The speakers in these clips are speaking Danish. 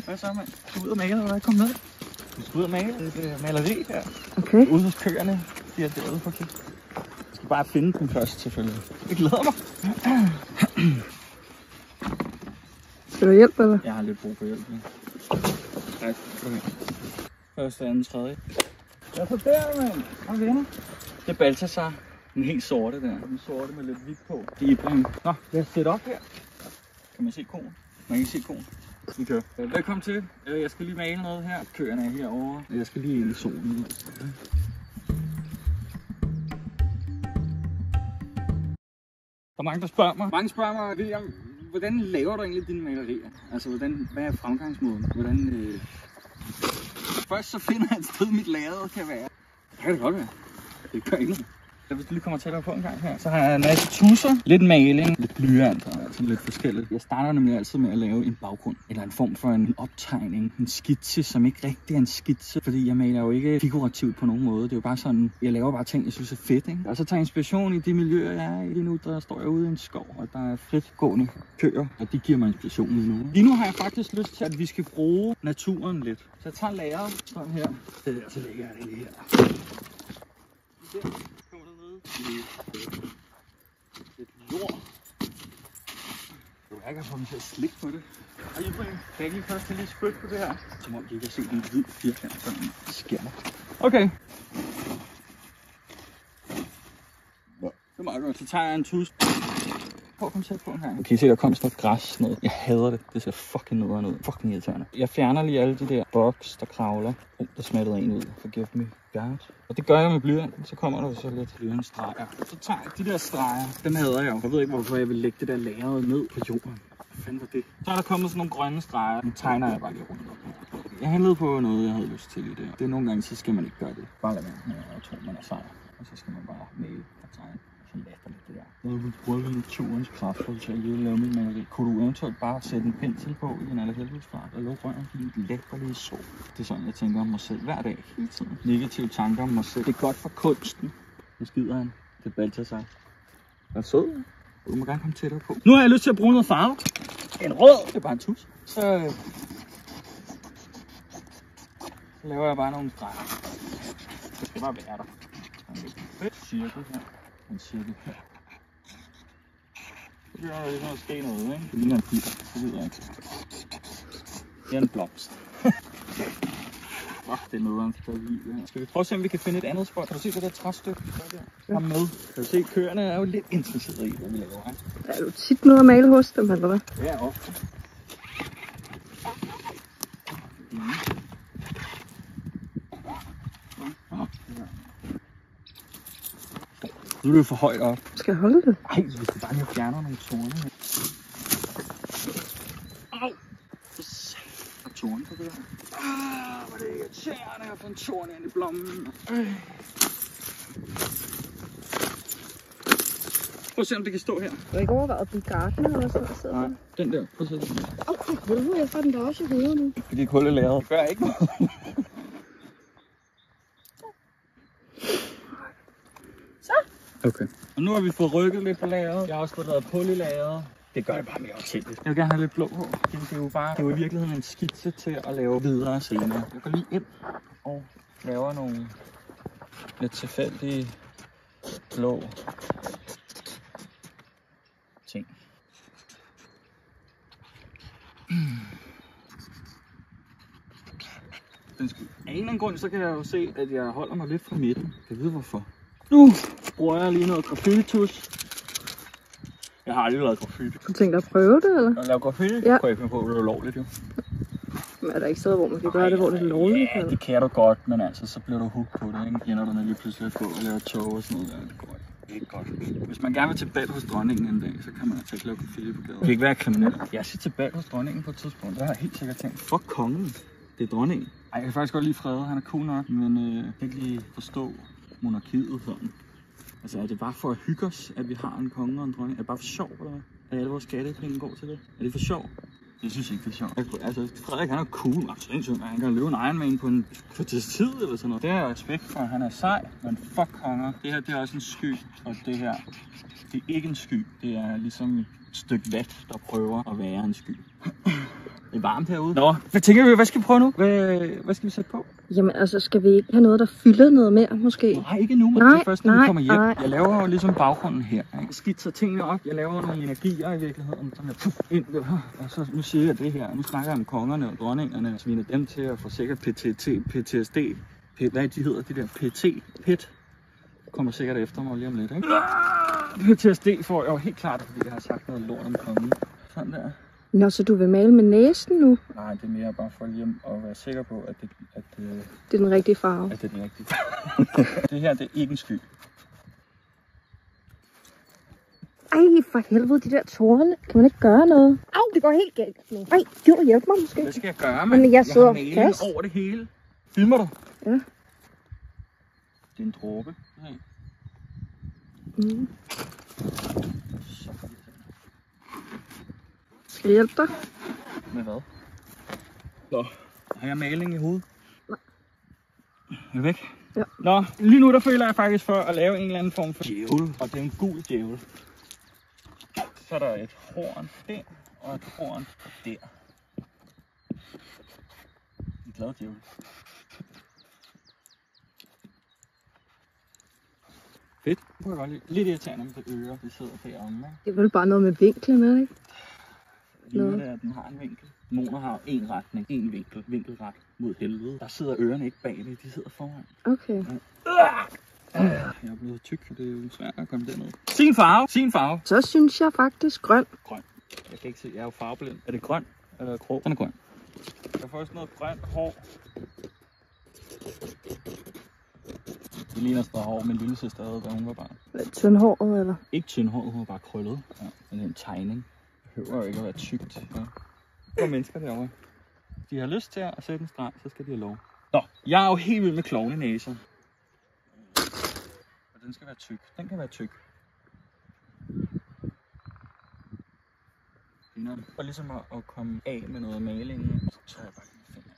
Hvad så, mand? Du er ude og male, eller hvad? Kom med. Du skal ud og male et maleri her. Okay. Ude hos køerne. De er derude for kigge. Jeg skal bare finde den først, selvfølgelig. Jeg glæder mig. Skal du hjælpe, eller? Jeg har lidt brug for hjælp. Tak. Okay. Første, anden, tredje. Jeg er på der, mand. Og venner. Det er Balthasar. Den helt sorte der. Den sorte med lidt hvidt på. Det er Ibrahim. Nå, lad os sætte op her. Kan man se koen? Man kan ikke se koen. Vi kører. Velkommen til. Jeg skal lige male noget her. Køerne er herovre. Jeg skal lige ind i solen. Der er mange, der spørger mig. Mange spørger mig, William, hvordan laver du egentlig dine malerier? Altså, hvad er fremgangsmåden? Først så finder jeg et sted, mit lærred kan være. Det kan det godt være. Det gør ikke noget. Hvis du lige kommer tættere på en gang her, så har jeg en masse tusser, lidt maling, lidt blyant og altså lidt forskelligt. Jeg starter nemlig altid med at lave en baggrund, eller en form for en optegning, en skitse, som ikke rigtig er en skitse, fordi jeg maler jo ikke figurativt på nogen måde. Det er jo bare sådan, jeg laver bare ting, jeg synes er fedt, ikke? Og så tager jeg inspiration i de miljøer, jeg er i. Lige nu, der står jeg ude i en skov, og der er fritgående køer, og de giver mig inspiration lige nu. Lige nu har jeg faktisk lyst til, at vi skal bruge naturen lidt. Så jeg tager lærret sådan her, så lægger jeg det lige her. Lidt jord. Jeg kan få dem til at slikke på det. Og Ibrahim, kan jeg lige først lige spytte på det her? Som om de ikke har set en hvid firkant, sådan det sker mig. Okay. Det er meget godt. Så tager jeg en tus. Prøv at komme tæt på en gang. Okay, se der kommer sådan noget græs ned. Jeg hader det. Det ser fucking nederen ud. Fucking irriterende. Jeg fjerner lige alle de der bugs, der kravler. Der smattede en ud. Forgive me. God. Og det gør jeg med blyanten. Så kommer der så lidt blyantstreger. Så tager jeg de der streger. Dem hader jeg jo. Jeg ved ikke, hvorfor jeg vil lægge det der lagret ned på jorden. Hvad fanden var det? Så er der kommet sådan nogle grønne streger. Nu tegner jeg bare lige rundt op. Jeg handlede på noget, jeg havde lyst til i det. Det er nogle gange, så skal man ikke gøre det. Bare lad være med at tro, man er sej. Og så skal man bare male og tegne. Så laster lidt det der. Jeg vil bruge naturens kraft til at lave mit maleri. Kunne du eventuelt bare sætte en pensel på i en allerhelvedesfart og lukke røven for lidt lækkerlige sol? Det er sådan, jeg tænker om mig selv hver dag, hele tiden. Negative tanker om mig selv. Det er godt for kunsten. Nu skider han. Det er Balthasar. Hvad sød? Du må gerne komme tættere på. Nu har jeg lyst til at bruge noget farve. En rød. Det er bare en tus. Så laver jeg bare nogle streger. Det skal bare være der. En cirkel her. En cirkel her. Så begynder der ligesom at ske noget, ikke? Det ligner en bil. Det ved jeg ikke. Det er en blomst. Det er nederen for livet. Skal vi prøve at se, om vi kan finde et andet spot? Kan du se det der træstykke? Kom med. Kan du se, køerne er jo lidt interesserede i, hvad vi laver her. Er du tit nede at male hos dem, eller hvad? Ja, ofte. Nu er det jo for højt op. Skal jeg holde det? Ej, hvis du bare lige fjerner nogle torne her. Au! For satan. Der er torne på det der. Hvor er det irriterende at få en torne ind i blommen. Prøv at se, om det kan stå her. Du har ikke overvejet at blive garden eller sådan noget? Nej, den der. Prøv at se den der. Okay, ved jeg får den der også i hovedet nu. Fordi kulde lagret gør ikke noget. Okay. Og nu har vi fået rykket lidt på lageret. Jeg har også fået lavet pul i lageret. Det gør det bare mere autentisk. Jeg vil gerne have lidt blå på. Det er jo i virkeligheden en skitse til at lave videre senere. Jeg går lige ind og laver nogle lidt tilfældige blå ting. Af en eller anden grund, så kan jeg jo se, at jeg holder mig lidt fra midten. Jeg ved hvorfor. Nu bruger jeg lige noget graffiti-tus. Jeg har aldrig lavet graffiti. Du tænkte at prøve det, eller? At lave graffiti? Ja. Kunne jeg ikke på, at det er ulovligt jo. Men er der ikke steder, hvor man kan gøre det, hvor det er lovligt? Ja, det kan du godt, men altså, så bliver du hooked på det, ikke? Kender du lige pludselig at gå og lave tog og sådan noget der. Det går ikke godt. Hvis man gerne vil til bal hos dronningen en dag, så kan man altså ikke lave graffiti på gaden. Det kan ikke være kriminelt. Jeg skal til bal hos dronningen på et tidspunkt. Det har jeg helt sikkert tænkt. Fuck kongen. Det er dronningen. Ej, jeg kan faktisk godt lide Frede. Han er cool nok, men jeg kan ikke lige forstå monarkiet sådan. Altså, er det bare for at hygge os, at vi har en konge og en dronning? Er det bare for sjov, eller hvad? Er alle vores skattepenge går til det? Er det for sjov? Jeg synes ikke, det er sjovt. Altså, Frederik, han er cool. Han kan løbe en Ironman på en kvarters tid eller sådan noget. Det har jeg respekt for. Han er sej, men fuck konger. Det her, det er også en sky, og det her, det er ikke en sky. Det er ligesom et stykke vat, der prøver at være en sky. Det er varmt herude. Nå, hvad tænker vi? Hvad skal vi prøve nu? Hvad skal vi sætte på? Jamen altså, skal vi ikke have noget, der fylder noget mere, måske? Nej, ikke nu, men det er først, når vi kommer hjem. Nej. Jeg laver jo ligesom baggrunden her. Jeg skitser tingene op. Jeg laver nogle energier i virkeligheden, som jeg ind der. Og så nu siger jeg det her. Nu snakker jeg om kongerne og dronningerne. Jeg sviner dem til at få sikkert PTSD. Hvad de hedder, de der PET. Kommer sikkert efter mig lige om lidt, ikke? PTSD får jeg jo helt klart, fordi jeg har sagt noget lort om kongen. Sådan der. Nå, så du vil male med næsen nu? Nej, det er mere bare for lige at være sikker på, at det er den rigtige farve. At det er den rigtige farve. Det her, det er ikke en sky. Ej, for helvede, de der tårne. Kan man ikke gøre noget? Au, det går helt galt nu. Ej, giv du hjælpe mig måske? Hvad skal jeg gøre, mand? Men jeg sidder fast over det hele. Filmer du? Ja. Det er en dråbe. Nej. Mm. Skal jeg hjælpe dig? Med hvad? Nå, har jeg maling i hovedet? Nej. Er det væk? Ja. Nå, lige nu der føler jeg faktisk for at lave en eller anden form for djævel. Og det er en gul djævel. Så er der et horn der, og et horn der. En glad djævel. Fedt. Det kunne jeg godt lide. Lidt irriterende med det øre, det sidder deromme, ikke? Det er vel bare noget med vinklen, ikke? Lige det er, at den har en vinkel. Moner har en retning, en vinkel, vinkelret mod helvede. Der sidder ørerne ikke bagved, de sidder foran. Okay. Ja. Jeg er blevet tyk, så det er jo svært at komme derned. Sin farve. Så synes jeg faktisk grøn. Grøn. Jeg kan ikke se, jeg er jo farveblind. Er det grøn eller grå? Den er grøn. Jeg får også noget grønt hår. Det ligner stadig hår, min lille søster havde, da hun var barn. Tyndhåret, eller? Ikke tyndhåret, hun var bare krøllet. Ja, men det er en tegning. Det behøver jo ikke at være tykt. Ja. Der er mennesker derovre. De har lyst til at sætte en streg, så skal de have lov. Nå, jeg er jo helt vild med klovnenæser. Og den skal være tyk. Den kan være tyk. Og ligesom at komme af med noget maling, så tager jeg bare lige fingre af.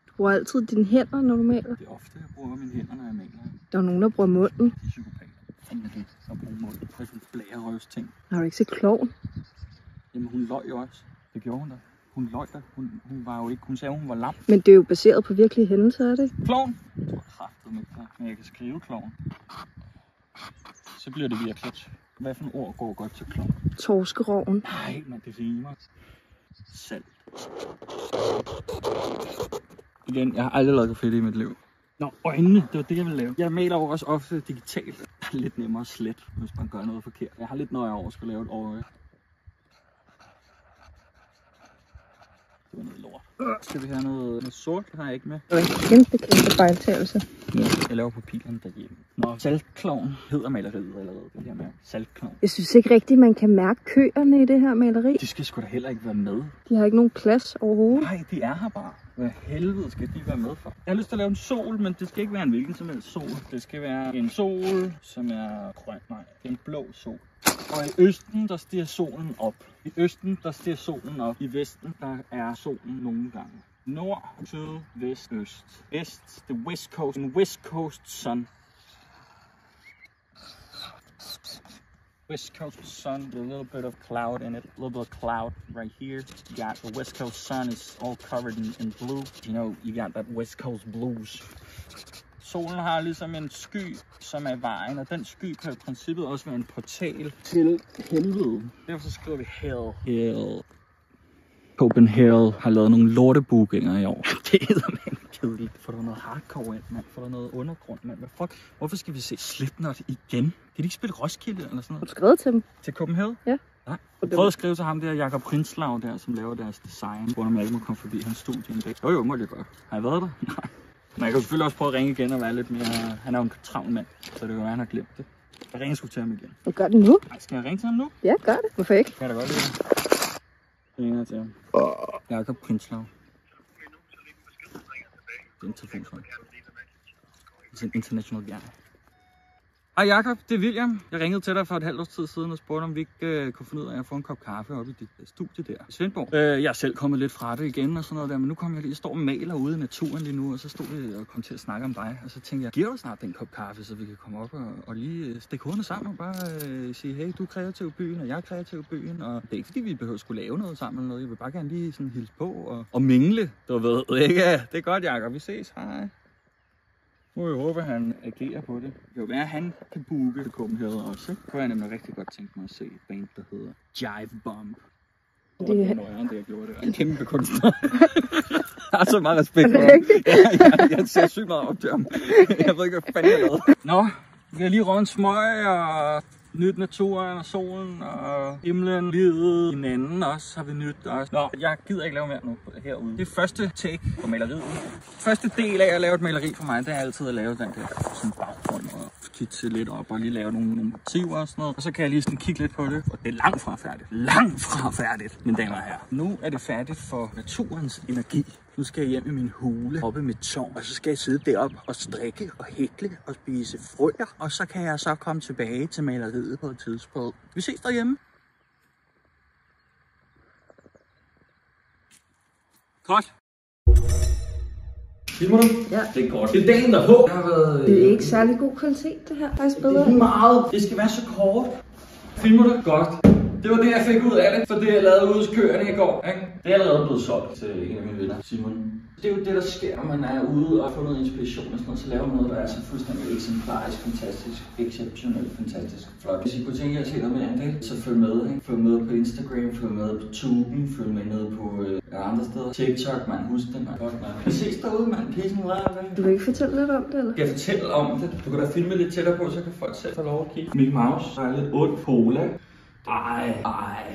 Du bruger altid dine hænder, når du maler? Det er ofte, jeg bruger mine hænder, når jeg maler. Der er nogen, der bruger munden. De er psykopater. Fanden er det at bruge munden. Det er sådan blærerøvs ting. Har du ikke set klovn? Jamen hun løg jo også. Det gjorde hun da. Hun løg da. Hun var jo ikke. Hun sagde, hun var lam. Men det er jo baseret på virkelige hændelser, er det ikke? Klovn? Jeg tror kraftigt ikke det. Men jeg kan skrive klovn. Så bliver det virkeligt. Hvad for en ord går godt til klovn? Torskeroven. Nej, men det rimer. Salt. Igen, jeg har aldrig lavet graffiti i mit liv. Nå, øjnene, det var det, jeg ville lave. Jeg maler jo også ofte digitalt. Det er lidt nemmere slet, hvis man gør noget forkert. Jeg har lidt nøje over at skulle lave et øje. Det var noget lort. Skal vi have noget sort? Det har jeg ikke med. Det var en kæmpe fejltagelse. Ja, jeg laver papirerne derhjemme. Nå, saltklovn hedder maleriet allerede. Det her med saltklovn. Jeg synes ikke rigtigt, man kan mærke køerne i det her maleri. De skal sgu da heller ikke være med. De har ikke nogen plads overhovedet. Nej, de er her bare. Hvad helvede skal de være med for? Jeg har lyst til at lave en sol, men det skal ikke være en hvilken som helst sol. Det skal være en sol, som er grøn. Nej, en blå sol. Og i østen, der stiger solen op. I østen, der stiger solen op. I vesten, der er solen nogle gange. Nord, syd, vest, øst. Vest, the west coast, and west coast sun. West coast sun, a little bit of cloud in it. A little bit of cloud right here. You got the west coast sun is all covered in blue. You know, you got that west coast blues. Solen har ligesom en sky, som er vejen, og den sky kan i princippet også være en portal til helvede. Derfor så skriver vi hell. Hell. Copenhagen har lavet nogle lortebookinger i år. Det er eddermame kedeligt. For der er noget hardcore ind, mand. For der er noget undergrund, mand. Hvad fuck? Hvorfor skal vi se Slipknot igen? Kan de ikke spille Roskilde eller sådan noget? Har du skrevet til dem? Til Copenhagen? Ja. Nej. Jeg prøvede at skrive til ham der, Jakob Prinslav der, som laver deres design. Jeg spurgte, om jeg ikke må komme forbi hans studie en dag. Jo, må det godt. Har jeg været der? Nej. Men jeg kan selvfølgelig også prøve at ringe igen og være lidt mere... Han er jo en travl mand, så det kan være, han har glemt det. Jeg ringer sgu til ham igen. Du gør det nu? Nej, skal jeg ringe til ham nu? Ja, gør det. Hvorfor ikke? Kan jeg da godt lide det. Jeg ringer til ham. Jakob Prinslav. Det er en telefonsvar. Det er en international guy. Hej Jakob, det er William. Jeg ringede til dig for et halvt års tid siden og spurgte, om vi ikke kunne finde ud af at få en kop kaffe oppe i dit studie der i Svendborg. Jeg er selv kommet lidt fra det igen og sådan noget der, men nu kommer jeg lige, står og maler ude i naturen lige nu, og så stod jeg og kom til at snakke om dig, og så tænkte jeg, giver du snart den kop kaffe, så vi kan komme op og lige stikke hovederne sammen og bare sige, hey, du er kreativ i byen, og jeg er kreativ i byen, og det er ikke fordi, vi behøver at skulle lave noget sammen eller noget. Jeg vil bare gerne lige sådan hilse på og mingle, du ved, ikke? Det er godt, Jakob. Vi ses. Hej. Nu jeg håber, han agerer på det. Det kan jo være, at han kan booke til Copenhagen også. Det kunne jeg nemlig rigtig godt tænke mig at se et band, der hedder Jive Bomb. Det er nøjeren, det jeg gjorde det. En kæmpe kunstner. Jeg har så meget respekt for ham. Jeg ser sygt meget op til ham. Jeg ved ikke, hvad fanden jeg lavede. Nå, vi har lige røget en smøg og nyt naturen og solen og himlen, livet, hinanden også har vi nyt også. Nå, jeg gider ikke lave mere nu herude. Det er første take på maleriet. Første del af at lave et maleri for mig, det er altid at lave den der sådan baggrund og skitse lidt op og lige lave nogle motiver og sådan noget. Og så kan jeg lige sådan kigge lidt på det, og det er langt fra færdigt. Langt fra færdigt, mine damer og herrer. Nu er det færdigt for naturens energi. Nu skal jeg hjem i min hule oppe i mit tårn, og så skal jeg sidde deroppe og strikke og hækle og spise frøer. Og så kan jeg så komme tilbage til maleriet på et tidspunkt. Vi ses derhjemme. Godt. Filmer du? Ja. Det er godt. Det er dagen derpå. Det er ikke særlig god kvalitet, det her. Faktisk bedre. Det er meget. Det skal være så kort. Filmer du? Godt. Det var det, jeg fik ud af det, for det jeg lavede ude hos køerne i går. Ikke? Det er allerede blevet solgt til en af mine venner, Simon. Det er jo det, der sker, når man er ude og får noget inspiration og sådan noget, så laver man noget, der er så fuldstændig eksemplarisk, fantastisk, exceptionelt, fantastisk flot. Hvis I kunne tænke jer at se noget mere end det, så følg med. Ikke? Følg med på Instagram, følg med på Tuben, følg med nede på andre steder. TikTok, man. Husk det, man. Godt, man. Vi ses derude, mand. Pisse nu ret. Du vil ikke fortælle lidt om det, eller? Skal jeg fortælle om det? Du kan da filme lidt tættere på, så kan folk selv få lov at kigge. Mickey Mouse, der er lidt ondt Pola.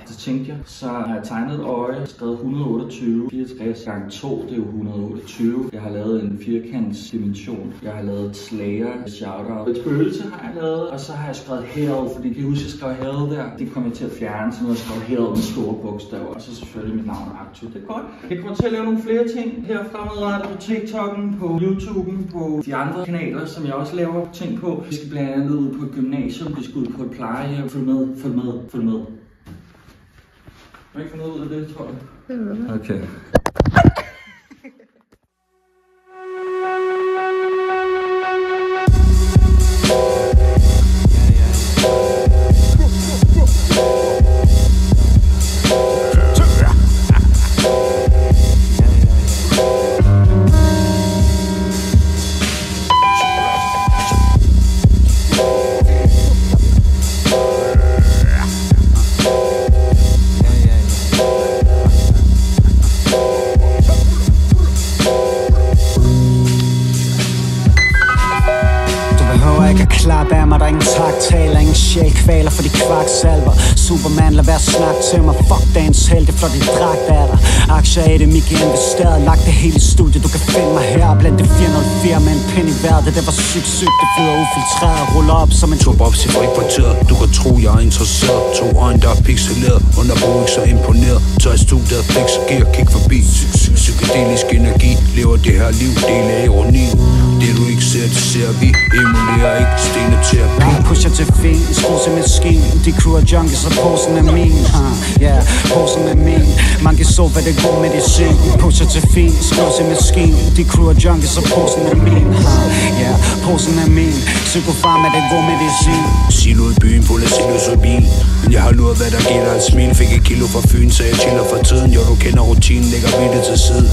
Så tænkte jeg, så har jeg tegnet et øje, skrevet 128, 64 gange 2, det er jo 128. Jeg har lavet en firkants dimension. Jeg har lavet et slayer, shoutout. Et spøgelse har jeg lavet, og så har jeg skrevet hell, fordi kan I huske, jeg skrev hell der? Det kommer jeg til at fjerne, så nu har jeg skrevet hell med store bogstaver. Og så selvfølgelig mit navn Arthur. Det er godt. Jeg kommer til at lave nogle flere ting her fremadrettet på TikTok'en, på YouTube'en, på de andre kanaler, som jeg også laver ting på. Vi skal blandt andet ud på et gymnasium, vi skal ud på et plejehjem. Følg med. Følg med. Må ikke få noget ud af det, tror jeg? Okay. Klap af mig, der er ingen taktaler, ingen sjælkvaler for de kvaksalver. Superman, lad være snak til mig, fuck dagens held, det er flot, din dragt af dig. Aktier i det, Mickey investeret, lagt det hele i studiet, du kan finde mig her blandt det 404 med en pind i vejret. Det var sygt, det flyder ufiltreret, ruller op som en turbobs i frikvarteret. Du kan tro, jeg er interesseret, 2 øjne, der er pixeleret, underbo ikke så imponeret. Så i studiet, fix og gear, kig forbi. Psykedelisk energi, lever det her liv, del af ironi. Det du ikke ser, det ser vi, emulerer ikke steneterapi. Jeg pusher til fin, skruer til maskinen. De crew er junkies, og posen er min. Posen er min. Man kan så, hvad det går medicin. Pusher til fin, skruer til maskinen. De crew er junkies, og posen er min. Posen er min. Psykofarm er det god medicin. Silo i byen, fuld af psilocybin. Men jeg har luret, hvad der giver dig et smil. Fik et kilo fra Fyn, så jeg chiller for tiden. Jo, du kender rutinen, lægger vi det til side.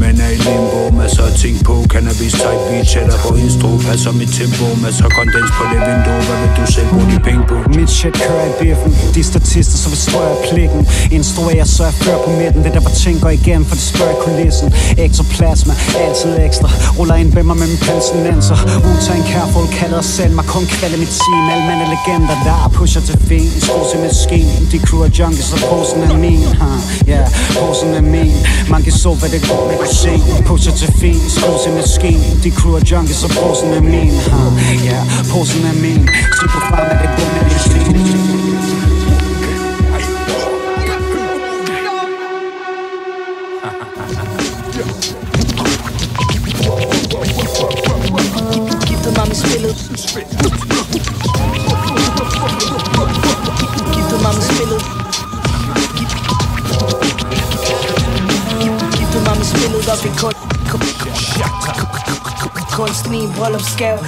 Man er i limbo, masser af ting på. Cannabis, type beat, chatter på instro. Passer mit tempo, masser af kondens på det vindue. Hvad vil du selv bruge de penge på? Mit shit kører i biffen. De statister, så vil strøge plikken. Instruerer, så jeg før på midten. Det der var tænker igen, for det spørger kulissen. Ektoplasma, altid ekstra. Ruller ind bimmer med min pensionenser. Wu-Tang Careful, kalder selv mig kun kvalde mit team. Alle mand er legender, der pusher til fin. Skru til maskinen. De crew er junkies, og posen er min. Posen er min. Man kan så, hvad det går med at se. Pusher til fin, skru til maskinen. De crew er junkies, og posen er min. Posen er min. Superfarm er det god med at se. Giv mig med spillet. Kunst min bryllupsgave.